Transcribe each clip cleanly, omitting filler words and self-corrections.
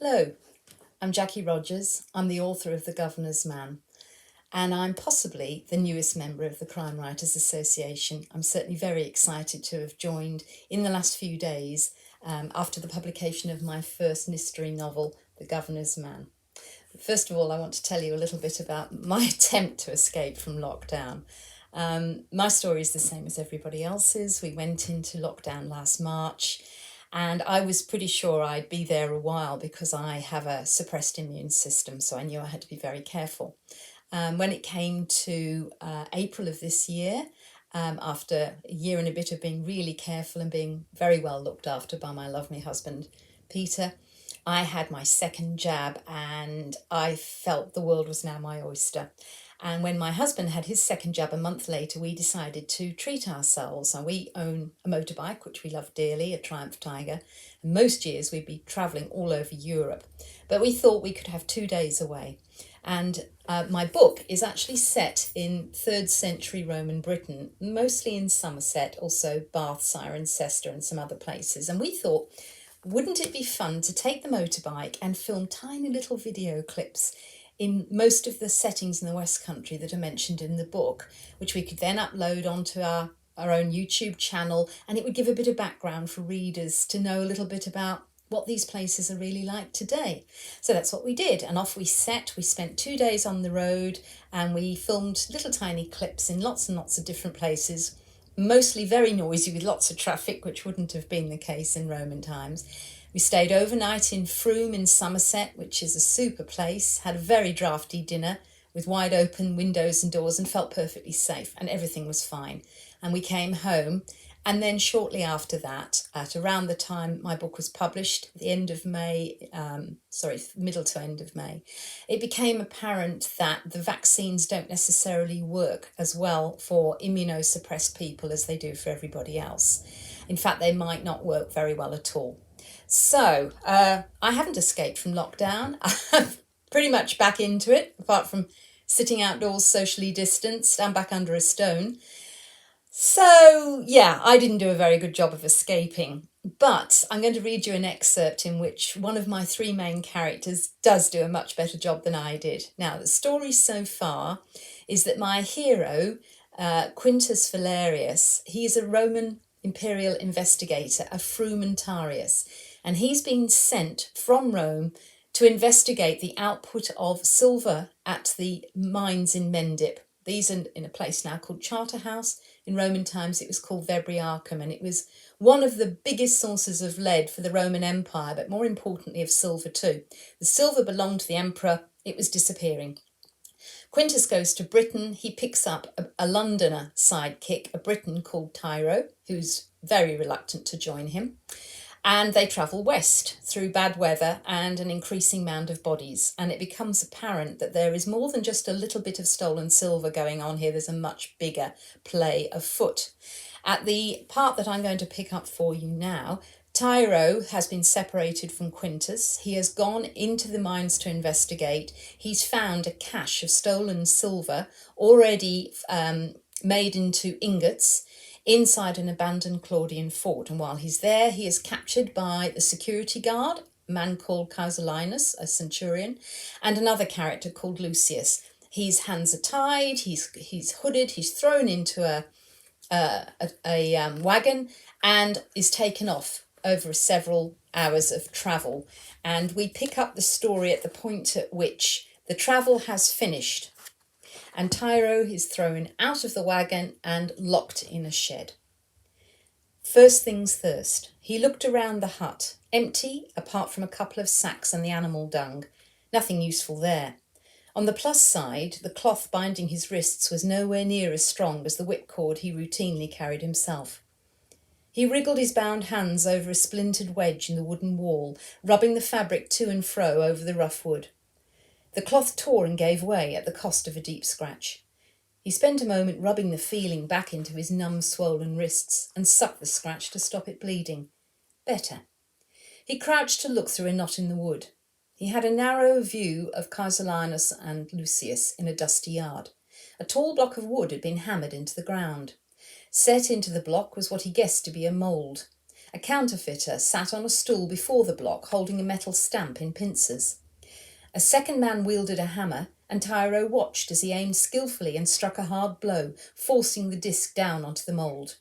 Hello, I'm Jacquie Rogers. I'm the author of The Governor's Man, and I'm possibly the newest member of the Crime Writers Association. I'm certainly very excited to have joined in the last few days after the publication of my first mystery novel, The Governor's Man. First of all, I want to tell you a little bit about my attempt to escape from lockdown. My story is the same as everybody else's. We went into lockdown last March, and I was pretty sure I'd be there a while because I have a suppressed immune system, so I knew I had to be very careful. When it came to April of this year, after a year and a bit of being really careful and being very well looked after by my lovely husband, Peter, I had my second jab and I felt the world was now my oyster. And when my husband had his second jab a month later, we decided to treat ourselves. And we own a motorbike, which we love dearly, a Triumph Tiger. And most years we'd be travelling all over Europe. But we thought we could have 2 days away. And my book is actually set in 3rd century Roman Britain, mostly in Somerset, also Bath, Cirencester and some other places. And we thought, wouldn't it be fun to take the motorbike and film tiny little video clips in most of the settings in the West Country that are mentioned in the book, which we could then upload onto our own YouTube channel, and it would give a bit of background for readers to know a little bit about what these places are really like today. So that's what we did, and off we set. We spent 2 days on the road and we filmed little tiny clips in lots and lots of different places, mostly very noisy with lots of traffic, which wouldn't have been the case in Roman times. We stayed overnight in Frome in Somerset, which is a super place, had a very drafty dinner with wide open windows and doors and felt perfectly safe, and everything was fine. And we came home, and then shortly after that, at around the time my book was published, the end of May, middle to end of May, it became apparent that the vaccines don't necessarily work as well for immunosuppressed people as they do for everybody else. In fact, they might not work very well at all. So I haven't escaped from lockdown. I'm pretty much back into it, apart from sitting outdoors socially distanced. I'm back under a stone. So yeah, I didn't do a very good job of escaping, but I'm going to read you an excerpt in which one of my 3 main characters does do a much better job than I did. Now, the story so far is that my hero, Quintus Valerius, he's a Roman imperial investigator, a frumentarius, and he's been sent from Rome to investigate the output of silver at the mines in Mendip. These are in a place now called Charterhouse. In Roman times it was called Vebriacum, and it was one of the biggest sources of lead for the Roman Empire, but more importantly of silver too. The silver belonged to the emperor, it was disappearing. Quintus goes to Britain. He picks up a Londoner sidekick, a Briton called Tyro, who's very reluctant to join him. And they travel west through bad weather and an increasing mound of bodies. And it becomes apparent that there is more than just a little bit of stolen silver going on here. There's a much bigger play afoot. At the part that I'm going to pick up for you now, Tyro has been separated from Quintus. He has gone into the mines to investigate. He's found a cache of stolen silver already made into ingots inside an abandoned Claudian fort. And while he's there, he is captured by the security guard, a man called Casulinus, a centurion, and another character called Lucius. His hands are tied, he's hooded, he's thrown into a wagon and is taken off over several hours of travel. And we pick up the story at the point at which the travel has finished and Tyro is thrown out of the wagon and locked in a shed. First things first, he looked around the hut, empty apart from a couple of sacks and the animal dung. Nothing useful there. On the plus side, the cloth binding his wrists was nowhere near as strong as the whipcord he routinely carried himself. He wriggled his bound hands over a splintered wedge in the wooden wall, rubbing the fabric to and fro over the rough wood. The cloth tore and gave way at the cost of a deep scratch. He spent a moment rubbing the feeling back into his numb, swollen wrists and sucked the scratch to stop it bleeding. Better. He crouched to look through a knot in the wood. He had a narrow view of Casulinus and Lucius in a dusty yard. A tall block of wood had been hammered into the ground. Set into the block was what he guessed to be a mould. A counterfeiter sat on a stool before the block holding a metal stamp in pincers. A second man wielded a hammer, and Tyro watched as he aimed skillfully and struck a hard blow, forcing the disc down onto the mould.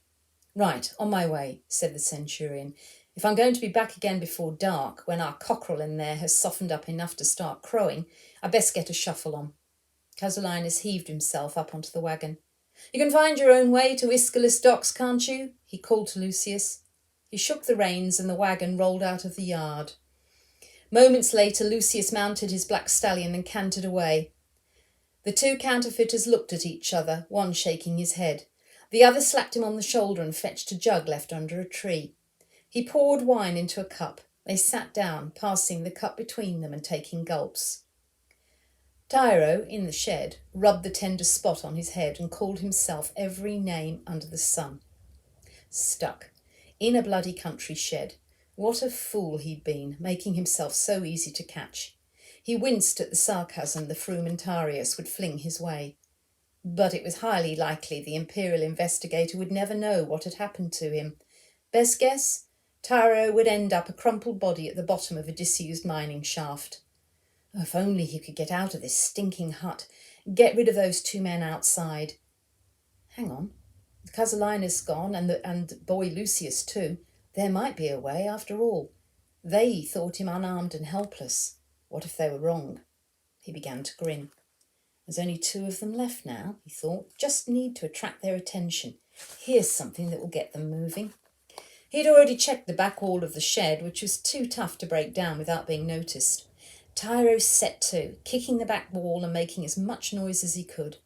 "Right, on my way," said the centurion. "If I'm going to be back again before dark, when our cockerel in there has softened up enough to start crowing, I'd best get a shuffle on." Casulinus heaved himself up onto the wagon. "You can find your own way to Ischylus docks, can't you?" he called to Lucius. He shook the reins and the wagon rolled out of the yard. Moments later, Lucius mounted his black stallion and cantered away. The two counterfeiters looked at each other, one shaking his head. The other slapped him on the shoulder and fetched a jug left under a tree. He poured wine into a cup. They sat down, passing the cup between them and taking gulps. Tyro, in the shed, rubbed the tender spot on his head and called himself every name under the sun. Stuck. In a bloody country shed. What a fool he'd been, making himself so easy to catch. He winced at the sarcasm the frumentarius would fling his way. But it was highly likely the imperial investigator would never know what had happened to him. Best guess? Tyro would end up a crumpled body at the bottom of a disused mining shaft. Oh, if only he could get out of this stinking hut, get rid of those two men outside. Hang on, with Casulinus gone and boy Lucius too, there might be a way after all. They thought him unarmed and helpless. What if they were wrong? He began to grin. There's only two of them left now, he thought. Just need to attract their attention. Here's something that will get them moving. He'd already checked the back wall of the shed, which was too tough to break down without being noticed. Tyro set to, kicking the back wall and making as much noise as he could.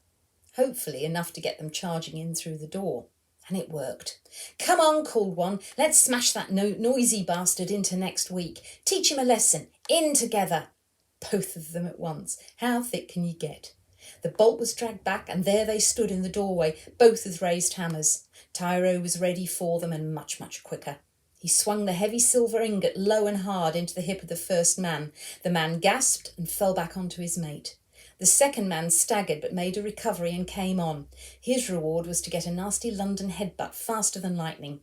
Hopefully enough to get them charging in through the door. And it worked. "Come on," called one. "Let's smash that noisy bastard into next week. Teach him a lesson. In together." Both of them at once. How thick can you get? The bolt was dragged back, and there they stood in the doorway, both with raised hammers. Tyro was ready for them, and much, much quicker. He swung the heavy silver ingot low and hard into the hip of the first man. The man gasped and fell back onto his mate. The second man staggered but made a recovery and came on. His reward was to get a nasty London headbutt faster than lightning.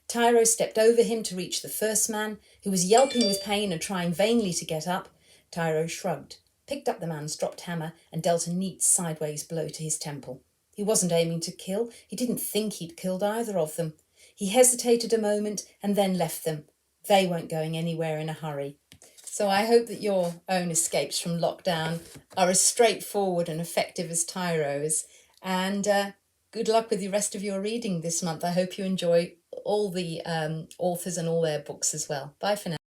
Tyro stepped over him to reach the first man, who was yelping with pain and trying vainly to get up. Tyro shrugged, picked up the man's dropped hammer and dealt a neat sideways blow to his temple. He wasn't aiming to kill. He didn't think he'd killed either of them. He hesitated a moment and then left them. They weren't going anywhere in a hurry. So I hope that your own escapes from lockdown are as straightforward and effective as Tyro's. And good luck with the rest of your reading this month. I hope you enjoy all the authors and all their books as well. Bye for now.